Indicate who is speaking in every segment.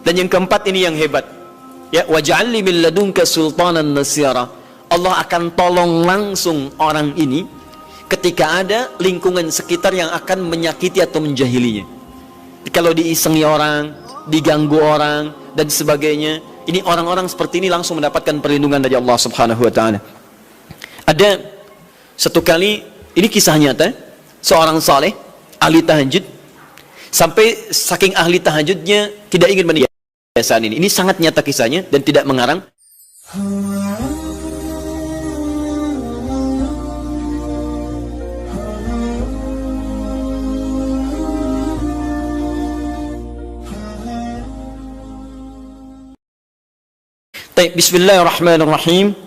Speaker 1: Dan yang keempat ini yang hebat. Ya, waj'alni min ladunka sultanan nasira. Allah akan tolong langsung orang ini ketika ada lingkungan sekitar yang akan menyakiti atau menjahilinya. Kalau diisengi orang, diganggu orang dan sebagainya, ini orang-orang seperti ini langsung mendapatkan perlindungan dari Allah Subhanahu wa taala. Ada satu kali, ini kisah nyata, seorang saleh ahli tahajud, sampai saking ahli tahajudnya tidak ingin meninggalkan kebiasaan ini. Ini sangat nyata kisahnya dan tidak mengarang. Bismillahirrahmanirrahim.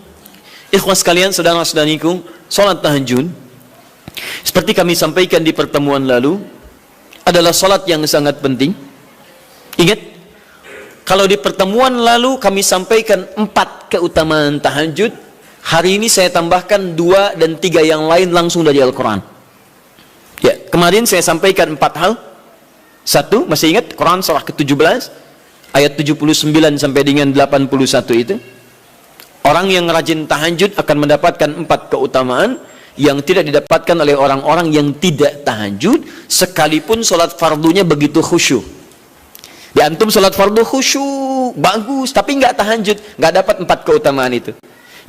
Speaker 1: Ikhwas sekalian, saudara-saudariku, salat tahajud seperti kami sampaikan di pertemuan lalu adalah salat yang sangat penting. Ingat, kalau di pertemuan lalu kami sampaikan 4 keutamaan tahajud, hari ini saya tambahkan 2 dan 3 yang lain langsung dari Al-Quran. Ya, kemarin saya sampaikan 4 hal. 1, masih ingat Quran surah ke-17 ayat 79 sampai dengan 81 itu. Orang yang rajin tahajud akan mendapatkan 4 keutamaan yang tidak didapatkan oleh orang-orang yang tidak tahajud, sekalipun sholat fardunya begitu khusyuk. Di antum sholat fardu khusyuk, bagus, tapi nggak tahajud, nggak dapat 4 keutamaan itu.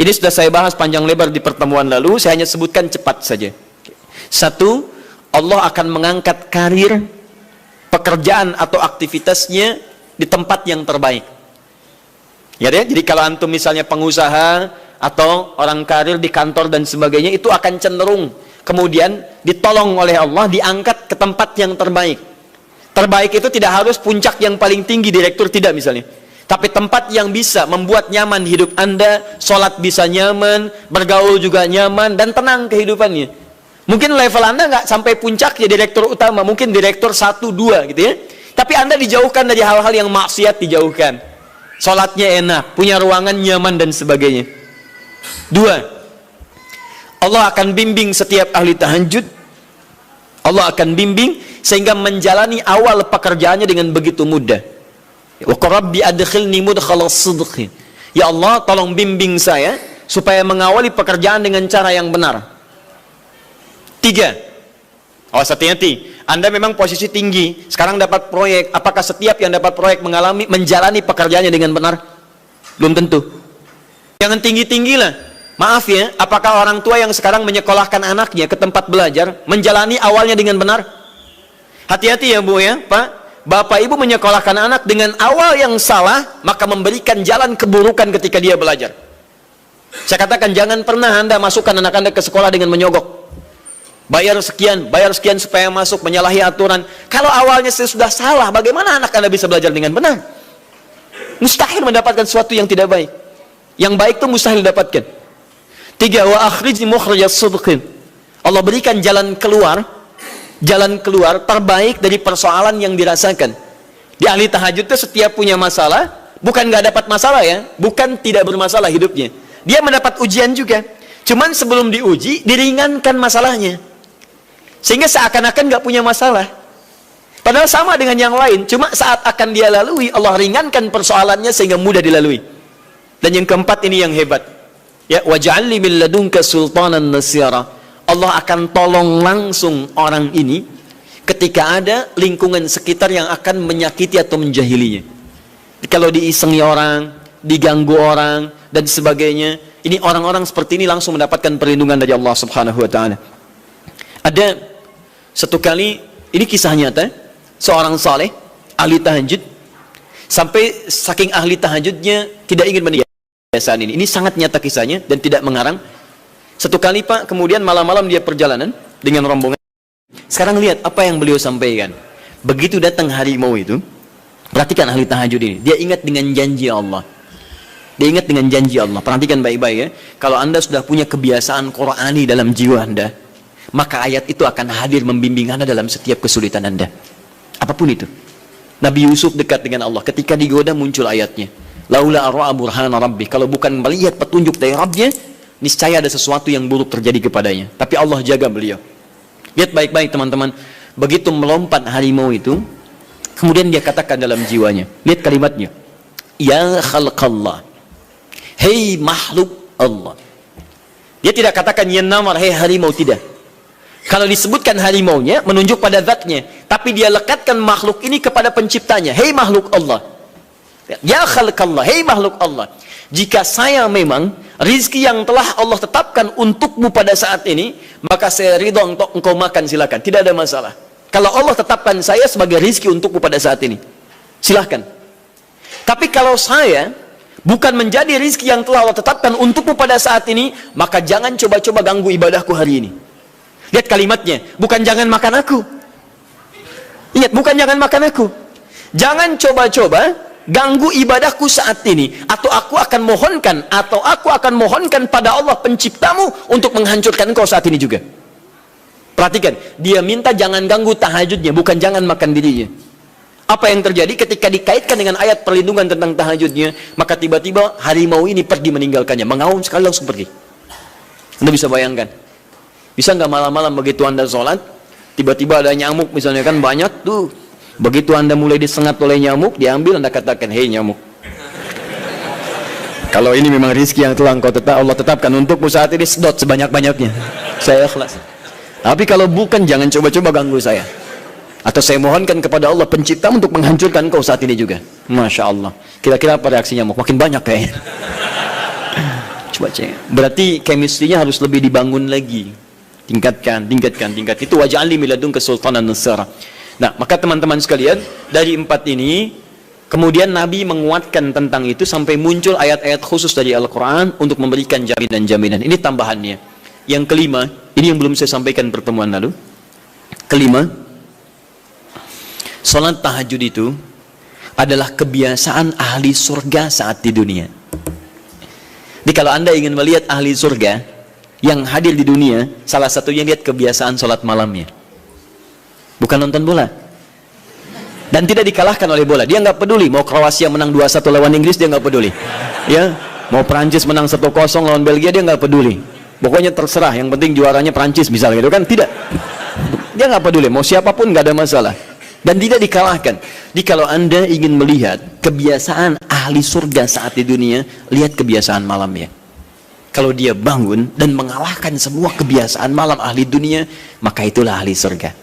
Speaker 1: Ini sudah saya bahas panjang lebar di pertemuan lalu, saya hanya sebutkan cepat saja. 1, Allah akan mengangkat karir, pekerjaan atau aktivitasnya di tempat yang terbaik. Ya deh, jadi kalau antum misalnya pengusaha atau orang karir di kantor dan sebagainya, itu akan cenderung kemudian ditolong oleh Allah, diangkat ke tempat yang terbaik. Terbaik itu tidak harus puncak yang paling tinggi, direktur, tidak misalnya, tapi tempat yang bisa membuat nyaman hidup Anda, sholat bisa nyaman, bergaul juga nyaman, dan tenang kehidupannya. Mungkin level Anda nggak sampai puncak ya direktur utama, mungkin direktur 1, 2 gitu ya, tapi Anda dijauhkan dari hal-hal yang maksiat, dijauhkan. Sholatnya enak, punya ruangan nyaman dan sebagainya. 2, Allah akan bimbing setiap ahli tahajud. Allah akan bimbing sehingga menjalani awal pekerjaannya dengan begitu mudah. Wa rabbi adkhilni mudkhalas sidqi. Ya Allah, tolong bimbing saya supaya mengawali pekerjaan dengan cara yang benar. 3, awas hati-hati. Anda memang posisi tinggi, sekarang dapat proyek, apakah setiap yang dapat proyek menjalani pekerjaannya dengan benar? Belum tentu. Jangan tinggi-tinggi lah. Maaf ya, apakah orang tua yang sekarang menyekolahkan anaknya ke tempat belajar menjalani awalnya dengan benar? Hati-hati ya Bu ya, Pak. Bapak Ibu menyekolahkan anak dengan awal yang salah, maka memberikan jalan keburukan ketika dia belajar. Saya katakan, jangan pernah Anda masukkan anak Anda ke sekolah dengan menyogok. Bayar sekian supaya masuk, menyalahi aturan. Kalau awalnya sudah salah, bagaimana anak Anda bisa belajar dengan benar? Mustahil mendapatkan sesuatu yang tidak baik. Yang baik itu mustahil didapatkan. 3, wa akhrijni mukhrajas sidqin. Allah berikan jalan keluar terbaik dari persoalan yang dirasakan. Di ahli tahajud itu setiap punya masalah, bukan nggak dapat masalah ya, bukan tidak bermasalah hidupnya. Dia mendapat ujian juga. Cuman sebelum diuji, diringankan masalahnya. Sehingga seakan-akan nggak punya masalah. Padahal sama dengan yang lain, cuma saat akan dia lalui, Allah ringankan persoalannya sehingga mudah dilalui. Dan yang keempat ini yang hebat. Ya, waj'alni min ladunka sultanan nasira. Allah akan tolong langsung orang ini ketika ada lingkungan sekitar yang akan menyakiti atau menjahilinya. Kalau diisengi orang, diganggu orang dan sebagainya, ini orang-orang seperti ini langsung mendapatkan perlindungan dari Allah Subhanahu wa taala. Ada satu kali, ini kisah nyata, seorang saleh ahli tahajud, sampai saking ahli tahajudnya tidak ingin meninggalkan kebiasaan ini. Ini sangat nyata kisahnya dan tidak mengarang. Satu kali Pak, kemudian malam-malam dia perjalanan dengan rombongan. Sekarang lihat apa yang beliau sampaikan. Begitu datang harimau itu, perhatikan ahli tahajud ini, dia ingat dengan janji Allah. Dia ingat dengan janji Allah. Perhatikan baik-baik ya. Kalau Anda sudah punya kebiasaan Qur'ani dalam jiwa Anda, maka ayat itu akan hadir membimbing Anda dalam setiap kesulitan Anda. Apapun itu. Nabi Yusuf dekat dengan Allah. Ketika digoda muncul ayatnya. Laula arra'a burhana rabbi. Kalau bukan melihat petunjuk dari Rabbnya, niscaya ada sesuatu yang buruk terjadi kepadanya. Tapi Allah jaga beliau. Lihat baik-baik teman-teman. Begitu melompat harimau itu, Kemudian dia katakan dalam jiwanya, lihat kalimatnya, ya khalqallah, hei makhluk Allah. Dia tidak katakan ya namar, hei harimau, tidak. Kalau disebutkan harimaunya menunjuk pada zatnya, tapi dia lekatkan makhluk ini kepada penciptanya, hei makhluk Allah. Ya khalqallah, hei makhluk Allah. Jika saya memang rizki yang telah Allah tetapkan untukmu pada saat ini, maka saya ridho untuk engkau makan, silakan, tidak ada masalah. Kalau Allah tetapkan saya sebagai rizki untukmu pada saat ini, silahkan. Tapi kalau saya bukan menjadi rizki yang telah Allah tetapkan untukmu pada saat ini, maka jangan coba-coba ganggu ibadahku hari ini. Lihat kalimatnya, bukan jangan makan aku. Ingat, bukan jangan makan aku. Jangan coba-coba ganggu ibadahku saat ini, atau aku akan mohonkan pada Allah penciptamu untuk menghancurkan engkau saat ini juga. Perhatikan, dia minta jangan ganggu tahajudnya, bukan jangan makan dirinya. Apa yang terjadi ketika dikaitkan dengan ayat perlindungan tentang tahajudnya, maka tiba-tiba harimau ini pergi meninggalkannya, mengaum sekali langsung pergi. Anda bisa bayangkan, bisa nggak malam-malam begitu Anda sholat, tiba-tiba ada nyamuk misalnya, kan banyak tuh. Begitu Anda mulai disengat oleh nyamuk, diambil, Anda katakan, hei nyamuk, kalau ini memang rizki yang telah Allah tetapkan untukmu saat ini, sedot sebanyak-banyaknya, saya ikhlas. Tapi kalau bukan, jangan coba-coba ganggu saya. Atau saya mohonkan kepada Allah pencipta untuk menghancurkan kau saat ini juga. Masya Allah. Kira-kira apa reaksi nyamuk? Makin banyak kayaknya. Coba cek. Berarti chemistry-nya harus lebih dibangun lagi. Tingkatkan. Itu waj'alni min ladunka sultanan nasara. Nah, maka teman-teman sekalian, dari 4 ini, kemudian Nabi menguatkan tentang itu sampai muncul ayat-ayat khusus dari Al-Quran untuk memberikan jaminan-jaminan. Ini tambahannya. Yang kelima, ini yang belum saya sampaikan pertemuan lalu. Kelima, salat tahajud itu adalah kebiasaan ahli surga saat di dunia. Jadi kalau Anda ingin melihat ahli surga yang hadir di dunia, salah satunya lihat kebiasaan salat malamnya. Bukan nonton bola. Dan tidak dikalahkan oleh bola. Dia nggak peduli mau Kroasia menang 2-1 lawan Inggris, dia nggak peduli. Ya, mau Prancis menang 1-0 lawan Belgia, dia nggak peduli. Pokoknya terserah, yang penting juaranya Prancis misalnya gitu kan, tidak. Dia nggak peduli, mau siapapun nggak ada masalah. Dan tidak dikalahkan. Jadi kalau Anda ingin melihat kebiasaan ahli surga saat di dunia, lihat kebiasaan malamnya. Kalau dia bangun dan mengalahkan semua kebiasaan malam ahli dunia, maka itulah ahli surga.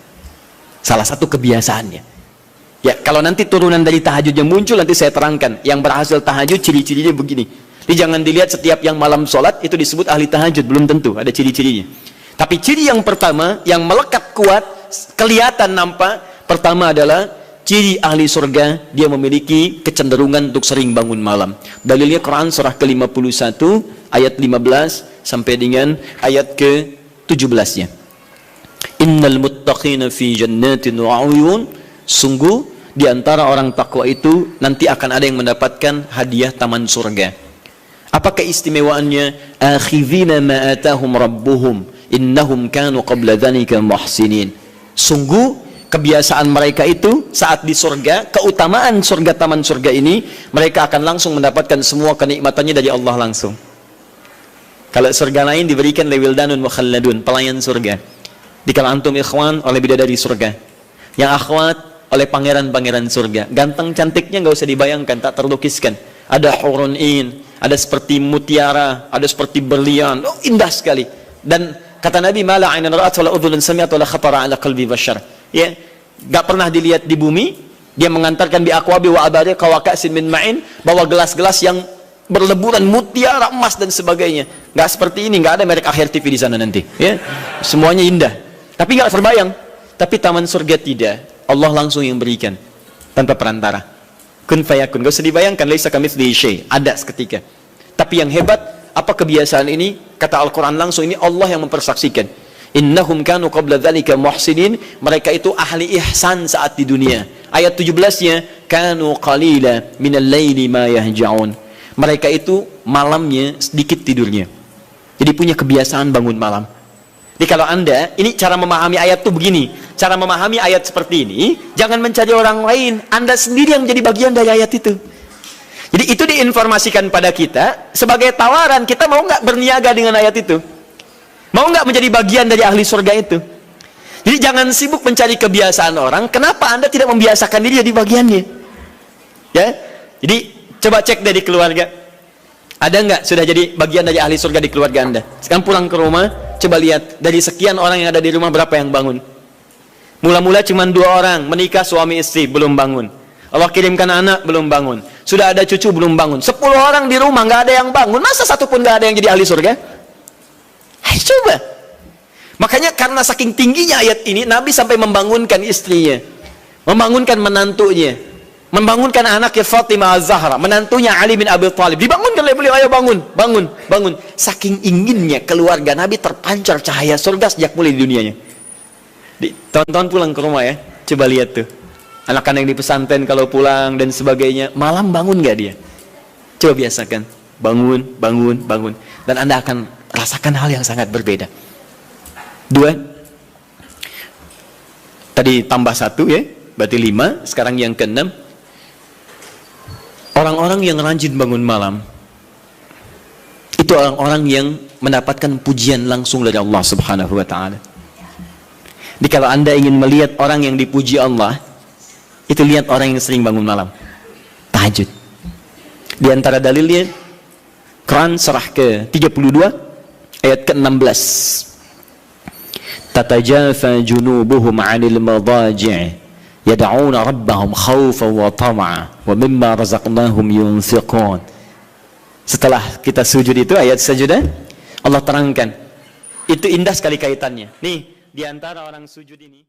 Speaker 1: Salah satu kebiasaannya. Ya, kalau nanti turunan dari tahajudnya muncul, nanti saya terangkan. Yang berhasil tahajud, ciri-cirinya begini. Jadi jangan dilihat setiap yang malam sholat itu disebut ahli tahajud, belum tentu, ada ciri-cirinya. Tapi ciri yang pertama, yang melekat kuat, kelihatan nampak, pertama adalah ciri ahli surga, dia memiliki kecenderungan untuk sering bangun malam. Dalilnya Quran surah ke-51 ayat 15 sampai dengan ayat ke-17-nya. Innal muttaqina fi jannatin wa 'uyun, sungguh di antara orang takwa itu nanti akan ada yang mendapatkan hadiah taman surga. Apa keistimewaannya? Akhidhina ma atahum rabbuhum innahum kanu qabla dzalika muhsinin. Sungguh kebiasaan mereka itu saat di surga, keutamaan surga, taman surga ini, mereka akan langsung mendapatkan semua kenikmatannya dari Allah langsung. Kalau surga lain diberikan lewildanun mukhalladun, pelayan surga. Dikala antum ikhwan oleh bidadari surga, yang akhwat oleh pangeran-pangeran surga. Ganteng cantiknya nggak usah dibayangkan, tak terlukiskan. Ada hurun in, ada seperti mutiara, ada seperti berlian, oh, indah sekali. Dan kata Nabi, mala ainan ra'at wala udhunun sami'at wala khatara ala qalbi bashar. Ya, nggak pernah dilihat di bumi. Dia mengantarkan bi aqwabi wa abari qawaqasin min ma'in, bawa gelas-gelas yang berleburan mutiara, emas dan sebagainya. Nggak seperti ini, nggak ada merek Akhir TV di sana nanti. Ya, semuanya indah. Tapi nggak terbayang. Tapi taman surga tidak. Allah langsung yang berikan tanpa perantara. Kun fayakun. Gak usah dibayangkan. Laisa kamitslihi syai'. Ada seketika. Tapi yang hebat, apa kebiasaan ini? Kata Al-Quran langsung, ini Allah yang mempersaksikan. Innahum kanu qabla dzalika muhsinin. Mereka itu ahli ihsan saat di dunia. Ayat 17-nya, kanu qalila minal laili ma yahja'un. Mereka itu malamnya sedikit tidurnya. Jadi punya kebiasaan bangun malam. Jadi kalau Anda, ini cara memahami ayat itu begini. Cara memahami ayat seperti ini, jangan mencari orang lain. Anda sendiri yang menjadi bagian dari ayat itu. Jadi itu diinformasikan pada kita sebagai tawaran. Kita mau nggak berniaga dengan ayat itu? Mau nggak menjadi bagian dari ahli surga itu? Jadi jangan sibuk mencari kebiasaan orang. Kenapa Anda tidak membiasakan diri di bagiannya? Ya. Jadi coba cek dari keluarga. Ada nggak sudah jadi bagian dari ahli surga di keluarga Anda? Sekarang pulang ke rumah, coba lihat dari sekian orang yang ada di rumah berapa yang bangun? Mula-mula cuma 2 orang, menikah suami istri belum bangun. Allah kirimkan anak belum bangun. Sudah ada cucu belum bangun. 10 orang di rumah nggak ada yang bangun. Masa satu pun nggak ada yang jadi ahli surga? Ayo coba. Makanya karena saking tingginya ayat ini, Nabi sampai membangunkan istrinya, membangunkan menantunya, membangunkan anaknya Fatimah Az-Zahra, menantunya Ali bin Abi Thalib. Dibangunkan oleh beliau, ayo bangun, bangun, bangun. Saking inginnya keluarga Nabi terpancar cahaya surga sejak mulai di dunianya. Tonton pulang ke rumah ya, coba lihat tuh. Anak-anak yang di pesantren kalau pulang dan sebagainya, malam bangun nggak dia? Coba biasakan, bangun, bangun, bangun. Dan Anda akan rasakan hal yang sangat berbeda. 2. Tadi tambah 1 ya, berarti 5. Sekarang yang ke-6. Orang-orang yang rajin bangun malam, itu orang-orang yang mendapatkan pujian langsung dari Allah Subhanahu wa ta'ala. Jadi kalau Anda ingin melihat orang yang dipuji Allah, itu lihat orang yang sering bangun malam, tahajud. Di antara dalilnya, Quran surah ke-32 ayat ke-16. Tatajafa junubuhum 'anil madaji' yad'una rabbahum khaufan wa tam'a wa mimma razaqnahum yunfiqun. Setelah kita sujud itu ayat sajadah, Allah terangkan. Itu indah sekali kaitannya. Nih, di antara orang sujud ini